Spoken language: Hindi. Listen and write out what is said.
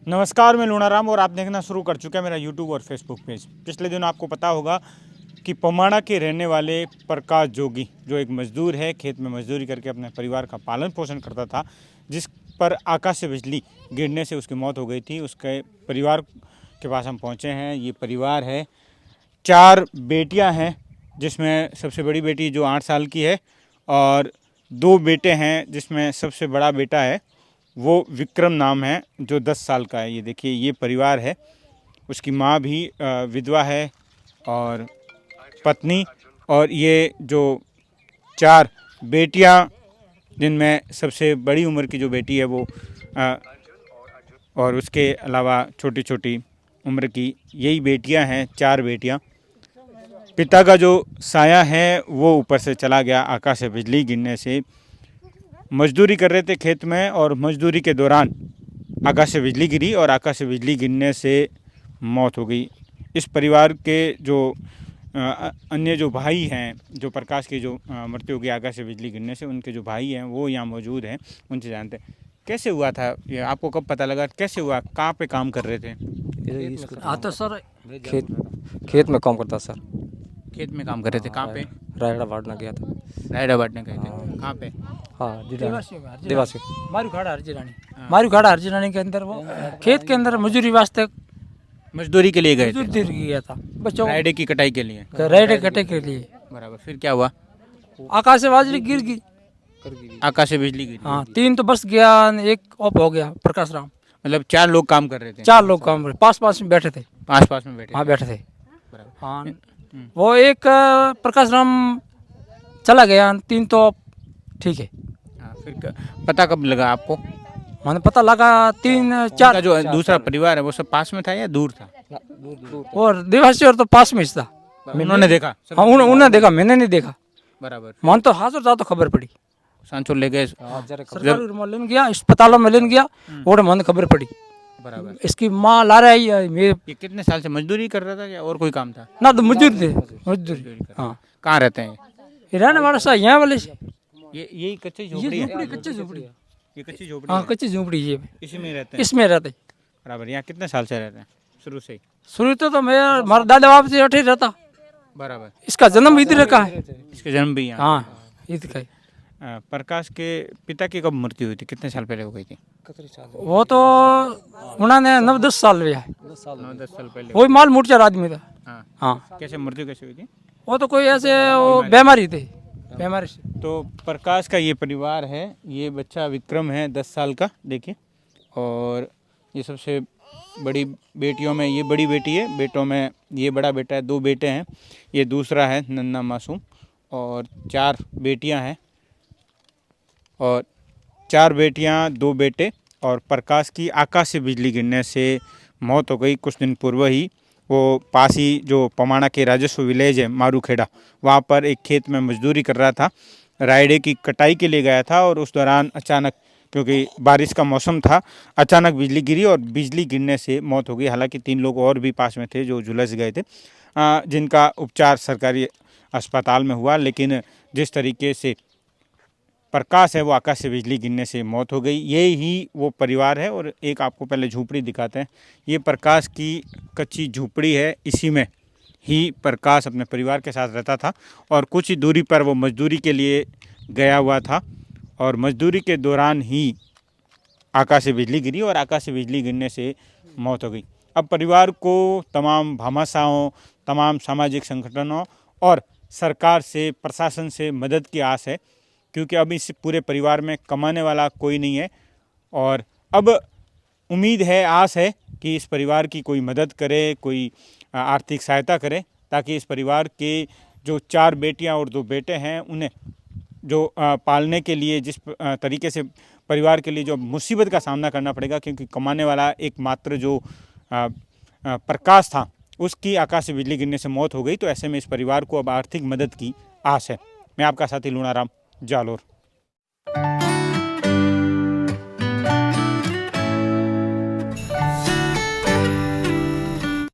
नमस्कार, मैं लूणाराम और आप देखना शुरू कर चुके हैं मेरा यूट्यूब और फेसबुक पेज। पिछले दिनों आपको पता होगा कि पमाणा के रहने वाले प्रकाश जोगी जो एक मजदूर है, खेत में मजदूरी करके अपने परिवार का पालन पोषण करता था, जिस पर आकाश से बिजली गिरने से उसकी मौत हो गई थी। उसके परिवार के पास हम पहुंचे हैं। ये परिवार है, 4 बेटियां हैं, जिसमें सबसे बड़ी बेटी जो 8 साल की है और 2 बेटे हैं, जिसमें सबसे बड़ा बेटा है वो विक्रम नाम है जो 10 साल का है। ये देखिए, ये परिवार है। उसकी माँ भी विधवा है और पत्नी, और ये जो 4 बेटियां, जिनमें सबसे बड़ी उम्र की जो बेटी है वो और उसके अलावा छोटी छोटी उम्र की यही बेटियां हैं, 4 बेटियां। पिता का जो साया है वो ऊपर से चला गया आकाश से बिजली गिरने से। मजदूरी कर रहे थे खेत में और मजदूरी के दौरान आकाश से बिजली गिरी और आकाश से बिजली गिरने से मौत हो गई। इस परिवार के जो अन्य जो भाई हैं, जो प्रकाश की जो मृत्यु हो गई आकाश से बिजली गिरने से, उनके जो भाई हैं वो यहाँ मौजूद हैं, उनसे जानते हैं कैसे हुआ था ये, आपको कब पता लगा, कैसे हुआ, कहाँ पे काम कर रहे थे? तो सर खेत में काम करता सर। खेत में काम कर रहे थे। कहाँ पे? रायगढ़ बांटना गया था। रायडा बांटने गए थे। कहाँ पे? हाँ देवासी मारू खाड़ा हरजी के अंदर वो खेत के अंदर मजदूरी वास्ते मजदूरी के लिए गए थे। मजदूरी गया था बच्चों रायडे की कटाई के लिए। रायडे कटे के लिए। बराबर। फिर क्या हुआ? आकाश से बिजली गिर गई। आकाश से बिजली गिरी। हाँ 3 तो बस गया, एक ऑफ हो गया। प्रकाश राम। मतलब 4 लोग काम कर रहे थे। 4 लोग काम पास में बैठे थे। पास में बैठे। हाँ बैठे थे। बराबर। हाँ वो एक प्रकाश राम चला गया, 3 तो ठीक है। हाँ, फिर पता कब लगा आपको? मैंने पता लगा 3-4 का जो दूसरा परिवार है वो सब पास में था या दूर था? और देवासी और तो पास में ही था। उन्होंने देखा? हाँ उन्होंने देखा, मैंने नहीं देखा। बराबर। मन तो हाजिर था तो खबर पड़ी। सांचौर ले गए। सरकारी रूम लेने गया, अस्पतालों में लेने गया और मन खबर पड़ी। बराबर। इसकी माँ ला रही है। ये कितने साल से मजदूरी कर रहा था या और कोई काम था? ना तो मजदूर थे, मजदूरी। हाँ कहाँ रहते हैं ये रहने वाला सा यहाँ वाले से। ये यही कच्ची झोपड़ी है? कच्ची झोपड़ी। ये कच्ची झोपड़ी हाँ है? कच्ची झोपड़ी ये इसी में रहते हैं? इसमें रहते। बराबर। यहाँ कितने साल से रहते हैं? शुरू से ही? शुरू तो मैं हमारा दादा बाप से अठे रहता। बराबर। इसका जन्म इधर का है। इसके जन्म भी यहाँ? हाँ इधर का है। प्रकाश के पिता की कब मृत्यु हुई थी, कितने साल पहले हो गई थी? वो तो उन्होंने 9-10 साल हुआ है। 9-10 साल पहले। वही माल मुर्चार आदमी था। हाँ। हाँ कैसे मृत्यु कैसे हुई थी? वो तो कोई ऐसे वो बीमारी थे, बीमारी से। तो प्रकाश का ये परिवार है। ये बच्चा विक्रम है 10 साल का, देखिए, और ये सबसे बड़ी बेटियों में ये बड़ी बेटी है, बेटों में ये बड़ा बेटा है, 2 बेटे हैं, ये दूसरा है नन्ना मासूम, और 4 बेटियां हैं, और 4 बेटियां 2 बेटे। और प्रकाश की आकाश से बिजली गिरने से मौत हो गई कुछ दिन पूर्व ही। वो पास ही जो पमाणा के राजस्व विलेज है मारूखेड़ा, वहाँ पर एक खेत में मजदूरी कर रहा था। रायडे की कटाई के लिए गया था और उस दौरान अचानक, क्योंकि बारिश का मौसम था, अचानक बिजली गिरी और बिजली गिरने से मौत हो गई। हालांकि 3 लोग और भी पास में थे जो झुलस गए थे, जिनका उपचार सरकारी अस्पताल में हुआ। लेकिन जिस तरीके से प्रकाश है वो आकाश से बिजली गिरने से मौत हो गई। ये ही वो परिवार है। और एक आपको पहले झूंपड़ी दिखाते हैं। ये प्रकाश की कच्ची झूंपड़ी है, इसी में ही प्रकाश अपने परिवार के साथ रहता था और कुछ ही दूरी पर वो मजदूरी के लिए गया हुआ था और मजदूरी के दौरान ही आकाश से बिजली गिरी और आकाश से बिजली गिरने से मौत हो गई। अब परिवार को तमाम भामाशाहों, तमाम सामाजिक संगठनों और सरकार से, प्रशासन से मदद की आस है, क्योंकि अब इस पूरे परिवार में कमाने वाला कोई नहीं है। और अब उम्मीद है, आस है कि इस परिवार की कोई मदद करे, कोई आर्थिक सहायता करे, ताकि इस परिवार के जो 4 बेटियां और 2 बेटे हैं उन्हें जो पालने के लिए जिस तरीके से परिवार के लिए जो मुसीबत का सामना करना पड़ेगा, क्योंकि कमाने वाला एकमात्र जो प्रकाश था उसकी आकाश से बिजली गिरने से मौत हो गई। तो ऐसे में इस परिवार को अब आर्थिक मदद की आस है। मैं आपका साथी लूणाराम, जालोर।